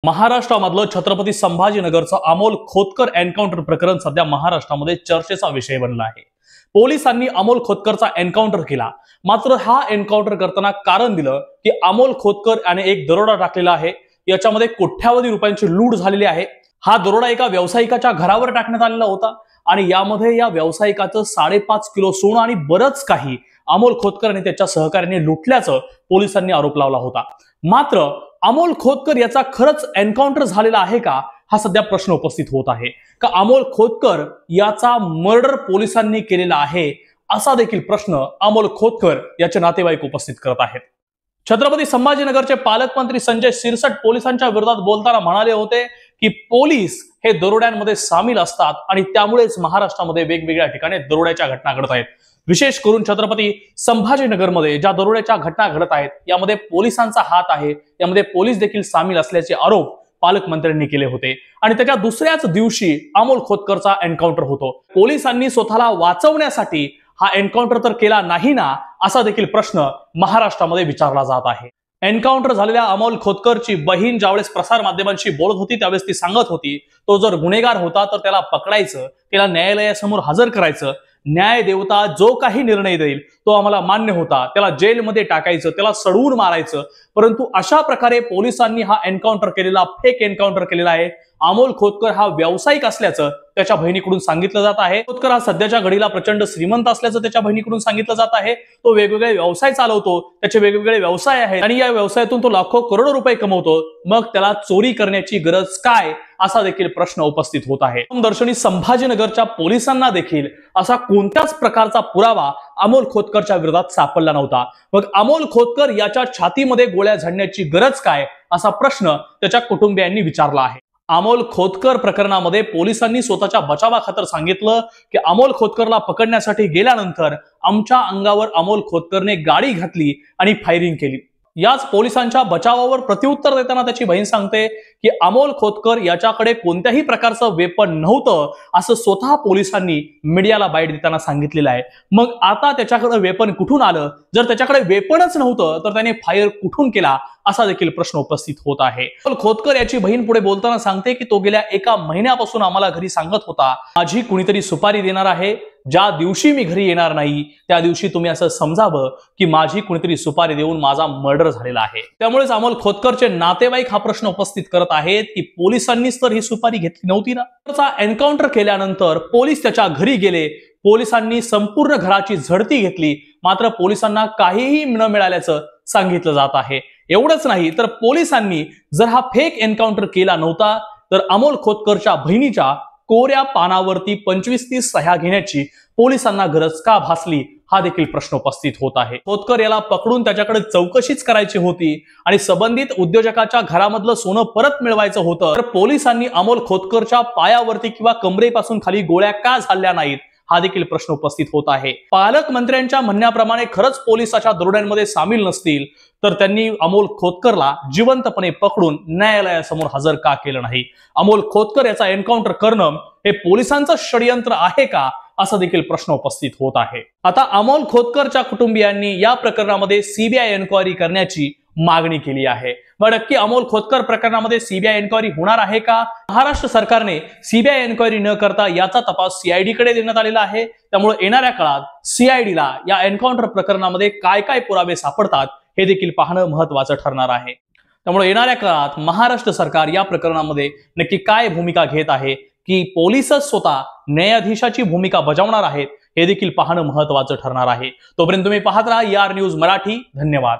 महाराष्ट्रामधलं Chhatrapati संभाजीनगरचं Amol Khotkar encounter प्रकरण सध्या महाराष्ट्रामध्ये चर्चेचा विषय बनला आहे। पोलिसांनी अमोल खोतकरचा एन्काउंटर केला, मात्र हा एन्काउंटर करताना कारण दिलं की अमोल खोतकर याने एक दरोडा टाकलेला आहे, याच्यामध्ये कोट्यावधी रुपयांची लूट झालेली आहे। हा दरोडा एका व्यावसायिकाच्या घरावर टाकण्यात आलेला होता आणि यामध्ये या व्यावसायिकाचं 5.5 किलो सोनं आणि बरंच काही अमोल खोतकर आणि त्याच्या सहकार्याने लुटल्याचं पोलिसांनी आरोप लावला होता। मात्र अमोल खोतकर याचा खरंच एन्काउंटर झालेला आहे का, हा सध्या प्रश्न उपस्थित होत आहे का अमोल खोतकर याचा मर्डर पोलिसांनी केलेला आहे, असा देखील प्रश्न अमोल खोतकर याचे नातेवाईक उपस्थित करत आहेत। छत्रपती संभाजीनगरचे पालकमंत्री संजय शिरसाट पोलिसांच्या विरोधात बोलताना म्हणाले होते की पोलीस हे दरोड्यांमध्ये सामील असतात आणि त्यामुळेच महाराष्ट्रामध्ये वेगवेगळ्या ठिकाणी दरोड्याच्या घटना घडत आहेत। विशेष करून छत्रपती संभाजीनगरमध्ये ज्या दरोड्याच्या घटना घडत आहेत यामध्ये पोलिसांचा हात आहे, यामध्ये पोलीस देखील सामील असल्याचे आरोप पालकमंत्र्यांनी केले होते। आणि त्याच्या दुसऱ्याच दिवशी अमोल खोतकरचा एन्काउंटर होतो। पोलिसांनी स्वतःला वाचवण्यासाठी हा एन्काउंटर तर केला नाही ना, असा देखील प्रश्न महाराष्ट्रामध्ये विचारला जात आहे। एन्काउंटर झालेल्या अमोल खोतकरची बहीण ज्यावेळेस प्रसार माध्यमांशी बोलत होती त्यावेळेस ती सांगत होती तो जर गुन्हेगार होता तर त्याला पकडायचं, त्याला न्यायालयासमोर हजर करायचं, न्याय देवता जो काही निर्णय देईल तो आम्हाला मान्य होता, त्याला जेलमध्ये टाकायचं, त्याला सडवून मारायचं। परंतु अशा प्रकारे पोलिसांनी हा एन्काउंटर केलेला फेक एन्काउंटर केलेला आहे। अमोल खोतकर हा व्यावसायिक असल्याचं त्याच्या बहिणीकडून सांगितलं जात आहे। खोतकर हा सध्याच्या घडीला प्रचंड श्रीमंत असल्याचं त्याच्या बहिणीकडून सांगितलं जात आहे। तो वेगवेगळे व्यवसाय चालवतो, त्याचे वेगवेगळे व्यवसाय आहेत आणि या व्यवसायातून तो लाखो करोडो रुपये कमवतो, मग त्याला चोरी करण्याची गरज काय, असा देखील प्रश्न उपस्थित होत आहे। दर्शनी संभाजीनगरच्या पोलिसांना देखील असा कोणत्याच प्रकारचा पुरावा अमोल खोतकरच्या विरोधात सापडला नव्हता। मग अमोल खोतकर याच्या छातीमध्ये गोळ्या झाडण्याची गरज काय, असा प्रश्न त्याच्या कुटुंबियांनी विचारला आहे। अमोल खोतकर प्रकरणामध्ये पोलिसांनी स्वतःच्या बचावाखातर सांगितलं की अमोल खोतकरला पकडण्यासाठी गेल्यानंतर आमच्या अंगावर अमोल खोतकरने गाडी घातली आणि फायरिंग केली। याच पोलिसांच्या बचावावर प्रत्युत्तर देताना त्याची बहीण सांगते की अमोल खोतकर याच्याकडे कोणत्याही प्रकारचं वेपन नव्हतं, असं स्वतः पोलिसांनी मीडियाला बाईट देताना सांगितलेलं आहे। मग आता त्याच्याकडे वेपन कुठून आलं? जर त्याच्याकडे वेपनच नव्हतं तर त्याने फायर कुठून केला, असा देखील प्रश्न उपस्थित होत आहे। खोतकर याची बहीण पुढे बोलताना सांगते की तो गेल्या 1 महिन्यापासून आम्हाला घरी सांगत होता माझी कुणीतरी सुपारी देणार आहे, ज्या दिवशी मी घरी येणार नाही त्या दिवशी तुम्ही असं समजावं की माझी कुणीतरी सुपारी देऊन माझा मर्डर झालेला आहे। त्यामुळेच अमोल खोतकरचे नातेवाईक हा प्रश्न उपस्थित करत आहेत की पोलिसांनीच तर ही सुपारी घेतली नव्हती ना। त्याचा एन्काउंटर केल्यानंतर पोलीस त्याच्या घरी गेले, पोलिसांनी संपूर्ण घराची झडती घेतली, मात्र पोलिसांना काहीही न मिळाल्याचं सांगितलं जात आहे। एवढंच नाही तर पोलिसांनी जर हा फेक एन्काउंटर केला नव्हता तर अमोल खोतकरच्या बहिणीच्या कोऱ्या पानावरती 25-30 सह्या घेण्याची पोलिसांना गरज का भासली, हा देखील प्रश्न उपस्थित होत आहे। खोतकर याला पकडून त्याच्याकडे चौकशीच करायची होती आणि संबंधित उद्योजकाच्या घरामधलं सोनं परत मिळवायचं होतं, तर पोलिसांनी अमोल खोतकरच्या पायावरती किंवा कमरेपासून खाली गोळ्या का झाल्या नाहीत, हा देखील प्रश्न उपस्थित होत आहे। पालकमंत्र्यांच्या म्हणण्याप्रमाणे खरंच पोलिसाच्या दरोड्यांमध्ये सामील नसतील तर त्यांनी अमोल खोतकरला जिवंतपणे पकडून न्यायालयासमोर हजर का केलं नाही? अमोल खोतकर याचा एन्काउंटर करणं हे पोलिसांचं षडयंत्र आहे का, असा देखील प्रश्न उपस्थित होत आहे। आता अमोल खोतकरच्या कुटुंबियांनी या प्रकरणामध्ये सीबीआय एन्क्वायरी करण्याची मागणी केली आहे। मग नक्की अमोल खोतकर प्रकरणामध्ये सीबीआय एन्क्वायरी होणार आहे का? महाराष्ट्र सरकारने सीबीआय एन्क्वायरी न करता याचा तपास सीआयडी कडे देण्यात आलेला आहे। त्यामुळे येणाऱ्या काळात सीआयडीला या एन्काउंटर प्रकरणामध्ये काय काय पुरावे सापडतात हे देखील पाहणं महत्त्वाचं ठरणार आहे। त्यामुळे येणाऱ्या काळात महाराष्ट्र सरकार या प्रकरणामध्ये नक्की काय भूमिका घेत आहे, की पोलीसच स्वतः न्यायाधीशाची भूमिका बजावणार आहेत, हे देखील पाहणं महत्त्वाचं ठरणार आहे। तोपर्यंत तुम्ही पाहत राहा ER न्यूज मराठी। धन्यवाद।